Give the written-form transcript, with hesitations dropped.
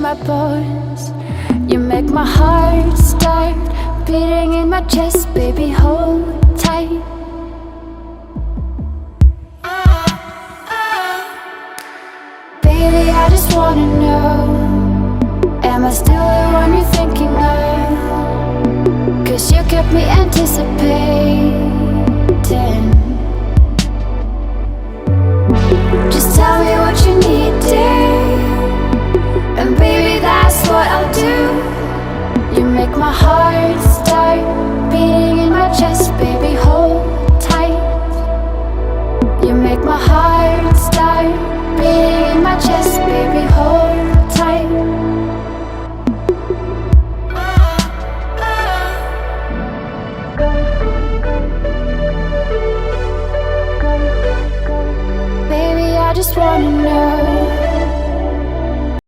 through my bones. You make my heart start beating in my chest, baby, hold tight. Baby, I just wanna